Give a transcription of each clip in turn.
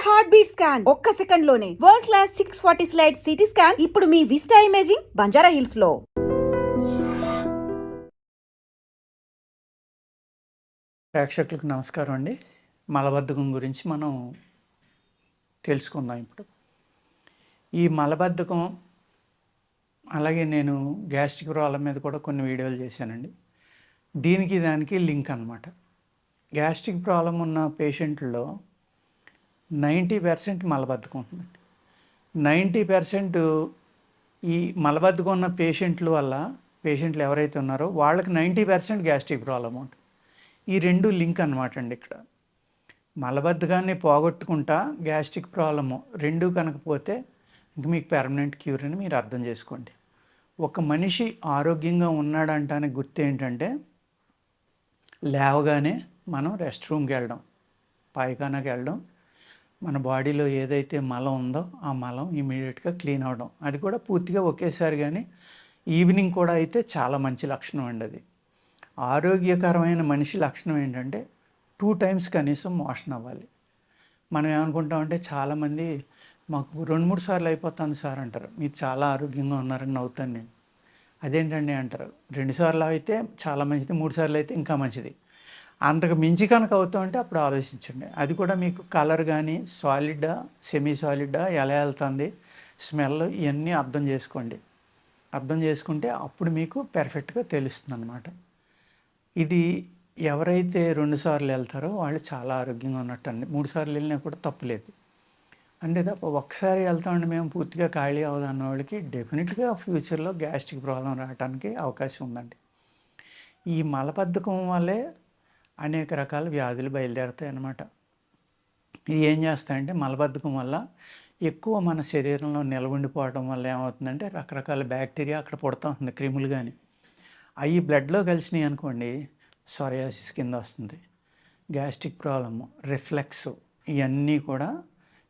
Heart beat scan ఒక్క second లోనే world class 640 slide CT scan ఇప్పుడు మీ విస్టా ఇమేజింగ్ బంజారా హిల్స్ లో. ప్రేక్షకులకు నమస్కారం అండి. మలబద్ధకం గురించి మనం తెలుసుకుందాం. ఇప్పుడు ఈ మలబద్ధకం అలాగే నేను గ్యాస్ట్రిక్ ప్రాబ్లం మీద కూడా కొన్ని వీడియోలు చేశానండి. దానికి లింక్ అన్నమాట. గ్యాస్ట్రిక్ ప్రాబ్లం ఉన్న పేషెంట్లో 90% మలబద్ధకం ఉంటుందండి. 90% ఈ మలబద్ధకం ఉన్న పేషెంట్లు ఎవరైతే ఉన్నారో వాళ్ళకి 90% గ్యాస్ట్రిక్ ప్రాబ్లం ఉంటుంది. ఈ రెండు లింక్ అన్నమాట అండి. ఇక్కడ మలబద్ధకాన్ని పోగొట్టుకుంటా గ్యాస్ట్రిక్ ప్రాబ్లము రెండు కనుకపోతే ఇంక మీకు పెర్మనెంట్ క్యూర్ అని మీరు అర్థం చేసుకోండి. ఒక మనిషి ఆరోగ్యంగా ఉన్నాడంటానికి గుర్తు ఏంటంటే లేవగానే మనం రెస్ట్ రూమ్కి వెళ్ళడం, పాయిఖానాకి వెళ్ళడం, మన బాడీలో ఏదైతే మలం ఉందో ఆ మలం ఇమీడియట్గా క్లీన్ అవ్వడం. అది కూడా పూర్తిగా ఒకేసారి, కానీ ఈవినింగ్ కూడా అయితే చాలా మంచి లక్షణం అండి. అది ఆరోగ్యకరమైన మనిషి లక్షణం ఏంటంటే 2 times కనీసం మోషన్ అవ్వాలి. మనం ఏమనుకుంటామంటే చాలామంది మాకు 2-3 సార్లు అయిపోతుంది సార్ అంటారు. మీరు చాలా ఆరోగ్యంగా ఉన్నారని నవ్వుతాను నేను. అదేంటండి అంటారు. 2 సార్లు అయితే చాలా మంచిది, 3 సార్లు అయితే ఇంకా మంచిది. అంతకు మించి కనుక అవుతామంటే అప్పుడు ఆలోచించండి. అది కూడా మీకు కలర్ కానీ సాలిడా సెమీ సాలిడా ఎలా వెళ్తుంది, స్మెల్ ఇవన్నీ అర్థం చేసుకోండి. అర్థం చేసుకుంటే అప్పుడు మీకు పెర్ఫెక్ట్గా తెలుస్తుంది అన్నమాట. ఇది ఎవరైతే 2 సార్లు వెళ్తారో వాళ్ళు చాలా ఆరోగ్యంగా ఉన్నట్టు అండి. 3 సార్లు వెళ్ళినా కూడా తప్పులేదు. అంతే తప్ప ఒకసారి వెళ్తామండి మేము పూర్తిగా ఖాళీ అవ్వదన్న వాళ్ళకి డెఫినెట్గా ఫ్యూచర్లో గ్యాస్ట్రిక్ ప్రాబ్లం రావడానికి అవకాశం ఉందండి. ఈ మలబద్ధకం వల్లే అనేక రకాల వ్యాధులు బయలుదేరుతాయి అన్నమాట. ఇది ఏం చేస్తాయంటే మలబద్ధకం వల్ల ఎక్కువ మన శరీరంలో నిలబడిపోవడం వల్ల ఏమవుతుందంటే రకరకాల బ్యాక్టీరియా అక్కడ పుడతా ఉంది, క్రిములు కానీ. అవి బ్లడ్లో కలిసినాయి అనుకోండి సోరియాసిస్ కింద వస్తుంది. గ్యాస్ట్రిక్ ప్రాబ్లము, రిఫ్లెక్స్ ఇవన్నీ కూడా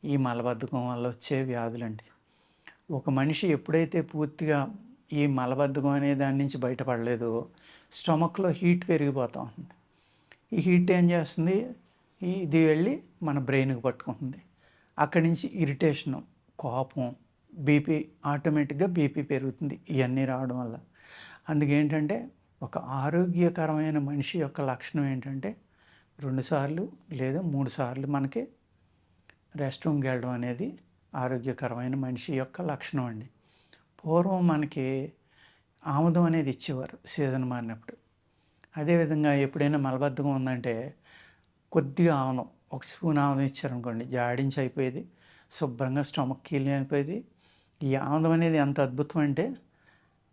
ఈ మలబద్ధకం వల్ల వచ్చే వ్యాధులండి. ఒక మనిషి ఎప్పుడైతే పూర్తిగా ఈ మలబద్ధకం అనే దాని నుంచి బయటపడలేదో స్టమక్లో హీట్ పెరిగిపోతూ ఉంటుంది. ఈ హీట్ ఏం చేస్తుంది, ఇది వెళ్ళి మన బ్రెయిన్కి పట్టుకుంటుంది. అక్కడి నుంచి ఇరిటేషను, కోపం, బీపీ, ఆటోమేటిక్గా బీపీ పెరుగుతుంది ఇవన్నీ రావడం వల్ల. అందుకేంటంటే ఒక ఆరోగ్యకరమైన మనిషి యొక్క లక్షణం ఏంటంటే 2 సార్లు లేదా 3 సార్లు మనకి రెస్ట్ రూమ్కి వెళ్ళడం అనేది ఆరోగ్యకరమైన మనిషి యొక్క లక్షణం అండి. పూర్వం మనకి ఆముదం అనేది ఇచ్చేవారు సీజన్ మారినప్పుడు. అదేవిధంగా ఎప్పుడైనా మలబద్ధకం ఉందంటే కొద్దిగా ఆముదం, 1 స్పూన్ ఆముదం ఇచ్చారనుకోండి జాడించి అయిపోయేది, శుభ్రంగా స్టమక్ క్లీన్ అయిపోయేది. ఈ ఆముదం అనేది ఎంత అద్భుతం అంటే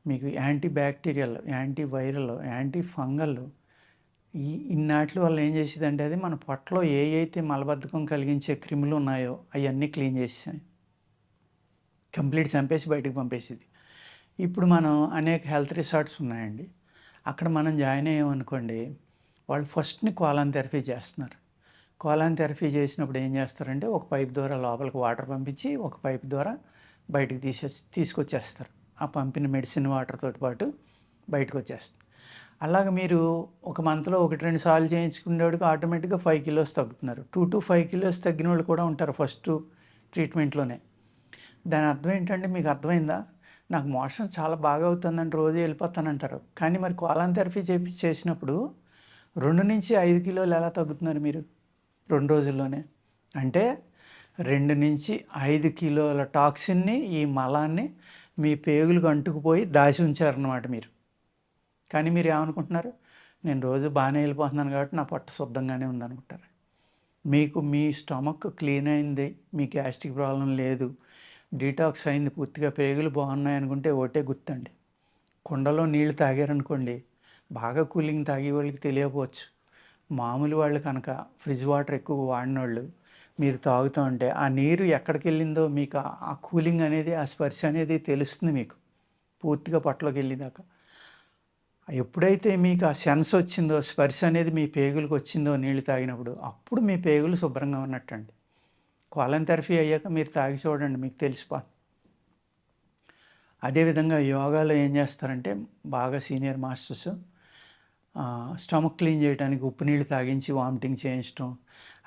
మీకు antibacterial, antiviral, antifungal ఇన్నాటి వల్ల ఏం చేసేదంటే అది మన పొట్టలో అయితే మలబద్ధకం కలిగించే క్రిములు ఉన్నాయో అవన్నీ క్లీన్ చేసేసాయి, కంప్లీట్ చంపేసి బయటకు పంపేసేది. ఇప్పుడు మనం అనేక హెల్త్ రిసార్ట్స్ ఉన్నాయండి. అక్కడ మనం జాయిన్ అయ్యామనుకోండి, వాళ్ళు ఫస్ట్ని కోలాన్ థెరపీ చేస్తున్నారు. కోలాన్ థెరపీ చేసినప్పుడు ఏం చేస్తారంటే ఒక పైప్ ద్వారా లోపలికి వాటర్ పంపించి ఒక పైప్ ద్వారా బయటకు తీసుకొచ్చేస్తారు. ఆ పంపిన మెడిసిన్ వాటర్ తోటి పాటు బయటకు వచ్చేస్తుంది. అలాగే మీరు ఒక మంత్లో 1-2 సార్లు చేయించుకునేవాడికి ఆటోమేటిక్గా 5 kilos తగ్గుతున్నారు. 2 to 5 kilos తగ్గిన వాళ్ళు కూడా ఉంటారు ఫస్ట్ ట్రీట్మెంట్లోనే. దాని అర్థం ఏంటంటే మీకు అర్థమైందా? నాకు మోషన్ చాలా బాగా అవుతుందని రోజు వెళ్ళిపోతానంటారు. కానీ మరి కోలాన్ థెరపీ చేసినప్పుడు 2 నుంచి 5 kilos ఎలా తగ్గుతున్నారు మీరు 2 రోజుల్లోనే? అంటే 2 నుంచి 5 kilos టాక్సిన్ని, ఈ మలాన్ని మీ పేగులకు అంటుకుపోయి దాచి ఉంచారన్నమాట మీరు. కానీ మీరు ఏమనుకుంటున్నారు, నేను రోజు బాగానే వెళ్ళిపోతున్నాను కాబట్టి నా పొట్ట శుద్ధంగానే ఉందనుకుంటారు. మీకు మీ స్టమక్ క్లీన్ అయింది, మీ గ్యాస్ట్రిక్ ప్రాబ్లం లేదు, డీటాక్స్ అయింది, పూర్తిగా పేగులు బాగున్నాయి అనుకుంటే ఒకటే గుర్తండి. కుండలో నీళ్లు తాగారనుకోండి, బాగా కూలింగ్ తాగే వాళ్ళకి తెలియకపోవచ్చు. మామూలు వాళ్ళు కనుక ఫ్రిడ్జ్ వాటర్ ఎక్కువ వాడిన వాళ్ళు మీరు తాగుతూ ఉంటే ఆ నీరు ఎక్కడికి వెళ్ళిందో మీకు ఆ కూలింగ్ అనేది, ఆ స్పర్శ అనేది తెలుస్తుంది మీకు పూర్తిగా పొట్టలోకి వెళ్ళేదాకా. ఎప్పుడైతే మీకు ఆ సెన్స్ వచ్చిందో, స్పర్శ అనేది మీ పేగులకు వచ్చిందో నీళ్ళు తాగినప్పుడు, అప్పుడు మీ పేగులు శుభ్రంగా ఉన్నట్టండి. కోలాన్ థెరపీ అయ్యాక మీరు తాగి చూడండి, మీకు తెలిసిపోతుంది. అదేవిధంగా యోగాలో ఏం చేస్తారంటే బాగా సీనియర్ మాస్టర్స్ స్టమక్ క్లీన్ చేయడానికి ఉప్పు నీళ్ళు తాగించి వామిటింగ్ చేయించడం,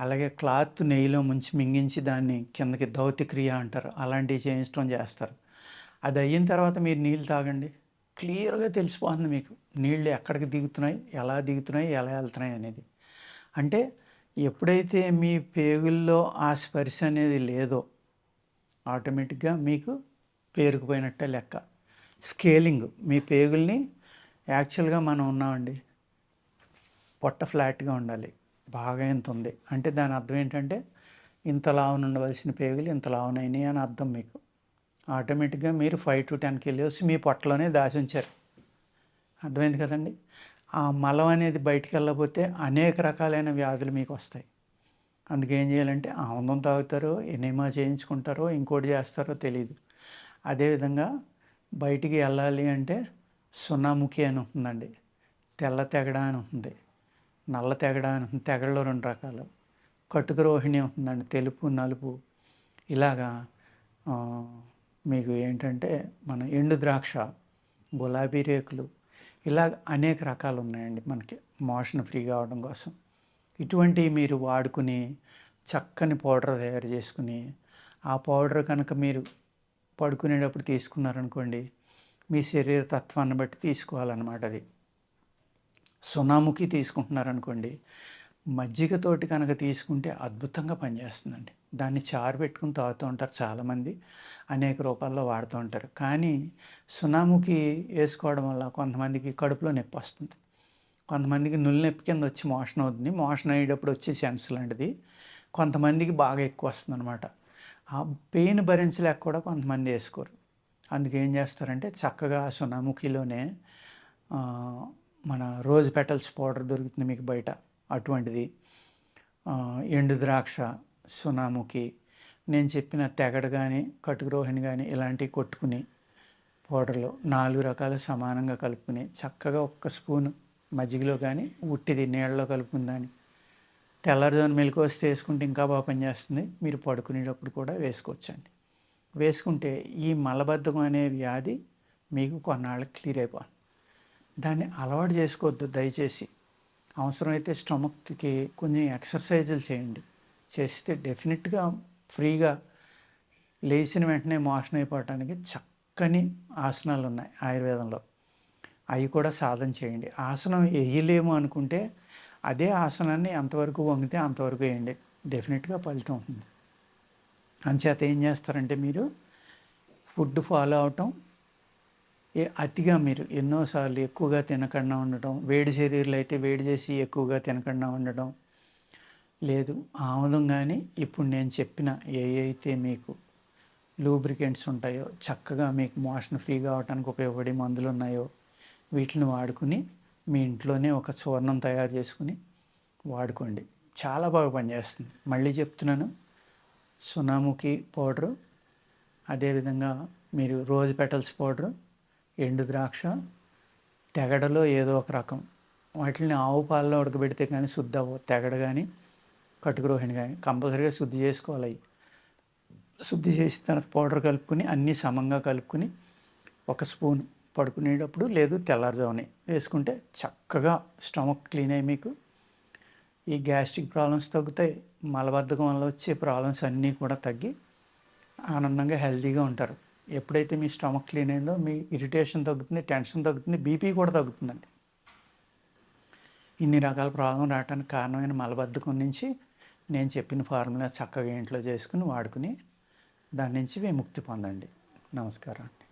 అలాగే క్లాత్ నెయ్యిలో ముంచి మింగించి దాన్ని కిందకి దౌతి క్రియ అంటారు, అలాంటివి చేయించడం చేస్తారు. అది అయిన తర్వాత మీరు నీళ్ళు తాగండి, క్లియర్గా తెలిసిపోతుంది మీకు నీళ్ళు ఎక్కడికి దిగుతున్నాయి, ఎలా దిగుతున్నాయి, ఎలా వెళ్తున్నాయి అనేది. అంటే ఎప్పుడైతే మీ పేగుల్లో ఆ స్పర్శ అనేది లేదో ఆటోమేటిక్గా మీకు పేరుకుపోయినట్టే లెక్క. స్కేలింగ్ మీ పేగుల్ని యాక్చువల్గా మనం ఉన్నామండి, పొట్ట ఫ్లాట్గా ఉండాలి, బాగా ఇంత ఉంది అంటే దాని అర్థం ఏంటంటే ఇంత లావున ఉండవలసిన పేగులు ఇంత లావునైనాయి అని అర్థం. మీకు ఆటోమేటిక్గా మీరు 5 to 10 kilos మీ పొట్టలోనే దాచి ఉంచారు. అర్థమైంది కదండి. ఆ మలం అనేది బయటికి వెళ్ళకపోతే అనేక రకాలైన వ్యాధులు మీకు వస్తాయి. అందుకే ఏం చేయాలంటే ఆముదం తాగుతారో, ఎనిమా చేయించుకుంటారో, ఇంకోటి చేస్తారో తెలియదు. అదేవిధంగా బయటికి వెళ్ళాలి అంటే సున్నాముఖి అని ఉంటుందండి, తెల్ల తెగడ అని ఉంటుంది, నల్ల తెగడ అని ఉంటుంది. తెగడలో 2 రకాలు. కటుక రోహిణి ఉంటుందండి, తెలుపు నలుపు. ఇలాగా మీకు ఏంటంటే మన ఎండు ద్రాక్ష, గులాబీ రేకులు, ఇలా అనేక రకాలు ఉన్నాయండి మనకి మోషన్ ఫ్రీ కావడం కోసం. ఇటువంటివి మీరు వాడుకుని చక్కని పౌడర్ తయారు చేసుకుని ఆ పౌడర్ కనుక మీరు పడుకునేటప్పుడు తీసుకున్నారనుకోండి, మీ శరీర తత్వాన్ని బట్టి తీసుకోవాలన్నమాట. అది సున్నాముఖి తీసుకుంటున్నారనుకోండి, మజ్జిగతోటి కనుక తీసుకుంటే అద్భుతంగా పనిచేస్తుందండి. దాన్ని చారు పెట్టుకుని తాగుతూ ఉంటారు చాలామంది, అనేక రూపాల్లో వాడుతూ ఉంటారు. కానీ సున్నాముఖి వేసుకోవడం వల్ల కొంతమందికి కడుపులో నొప్పి వస్తుంది, కొంతమందికి నులి నొప్పి కింద వచ్చి మోషన్ అవుతుంది, మోషన్ అయ్యేటప్పుడు వచ్చే సెన్స్ లాంటిది. కొంతమందికి బాగా ఎక్కువ వస్తుంది అనమాట. ఆ పెయిన్ భరించలేక కూడా కొంతమంది వేసుకోరు. అందుకే ఏం చేస్తారంటే చక్కగా సున్నాముఖిలోనే మన రోజ్ పెటల్స్ పౌడర్ దొరుకుతుంది మీకు బయట, అటువంటిది, ఎండు ద్రాక్ష, సున్నాముఖి, నేను చెప్పిన తెగడ కానీ కటుక రోహిణి కానీ ఇలాంటివి కొట్టుకుని పౌడర్లో 4 రకాలు సమానంగా కలుపుకుని చక్కగా 1 స్పూన్ మజ్జిగలో కానీ ఉట్టిది నీళ్ళలో కలుపుకుని దాన్ని తెల్లారుజామున మెలకువ వేసుకుంటే ఇంకా బాగా పనిచేస్తుంది. మీరు పడుకునేటప్పుడు కూడా వేసుకోవచ్చండి. వేసుకుంటే ఈ మలబద్ధకం అనే వ్యాధి మీకు కొన్నాళ్ళకి క్లియర్ అయిపోతుంది. దాన్ని అలవాటు చేసుకోవద్దు దయచేసి. అవసరమైతే స్టమక్కి కొంచెం ఎక్సర్సైజులు చేయండి, చేస్తే డెఫినెట్గా ఫ్రీగా లేచిన వెంటనే మోషన్ అయిపోవటానికి చక్కని ఆసనాలు ఉన్నాయి ఆయుర్వేదంలో, అవి కూడా సాధన చేయండి. ఆసనం వేయలేము అనుకుంటే అదే ఆసనాన్ని ఎంతవరకు వంగితే అంతవరకు వేయండి, డెఫినెట్గా ఫలితం ఉంటుంది. అంచేత ఏం చేస్తారంటే మీరు ఫుడ్ ఫాలో అవటం, అతిగా మీరు ఎన్నోసార్లు ఎక్కువగా తినకుండా ఉండటం, వేడి శరీరాలు అయితే వేడి చేసి ఎక్కువగా తినకుండా ఉండటం లేదు. ఆముదం కానీ ఇప్పుడు నేను చెప్పిన అయితే మీకు లూబ్రికెంట్స్ ఉంటాయో, చక్కగా మీకు మోషన్ ఫ్రీ కావడానికి ఉపయోగపడే మందులు ఉన్నాయో వీటిని వాడుకుని మీ ఇంట్లోనే ఒక చూర్ణం తయారు చేసుకుని వాడుకోండి, చాలా బాగా పనిచేస్తుంది. మళ్ళీ చెప్తున్నాను, సున్నాముఖి పౌడరు, అదేవిధంగా మీరు రోజ్ పెటల్స్ పౌడరు, ఎండు ద్రాక్ష, తెగడలో ఏదో ఒక రకం, వాటిని ఆవు పాలలో ఉడకబెడితే కానీ శుద్ధి అవ్వవు. తెగడ కానీ కటుక రోహిణి కానీ కంపల్సరీగా శుద్ధి చేసుకోవాలి. అవి శుద్ధి చేసిన తర్వాత పౌడర్ కలుపుకొని అన్నీ సమంగా కలుపుకొని 1 స్పూన్ పడుకునేటప్పుడు లేదు తెల్లారుజామునే వేసుకుంటే చక్కగా స్టమక్ క్లీన్ అయ్యి మీకు ఈ గ్యాస్ట్రిక్ ప్రాబ్లమ్స్ తగ్గుతాయి, మలబద్ధకం వల్ల వచ్చే ప్రాబ్లమ్స్ అన్నీ కూడా తగ్గి ఆనందంగా హెల్తీగా ఉంటారు. ఎప్పుడైతే మీ స్టమక్ క్లీన్ అయిందో మీ ఇరిటేషన్ తగ్గుతుంది, టెన్షన్ తగ్గుతుంది, బీపీ కూడా తగ్గుతుందండి. ఇన్ని రకాల ప్రాబ్లం రావడానికి కారణమైన మలబద్ధకం నుంచి నేను చెప్పిన ఫార్ములా చక్కగా ఇంట్లో చేసుకుని వాడుకుని దాని నుంచి విముక్తి పొందండి. నమస్కారం అండి.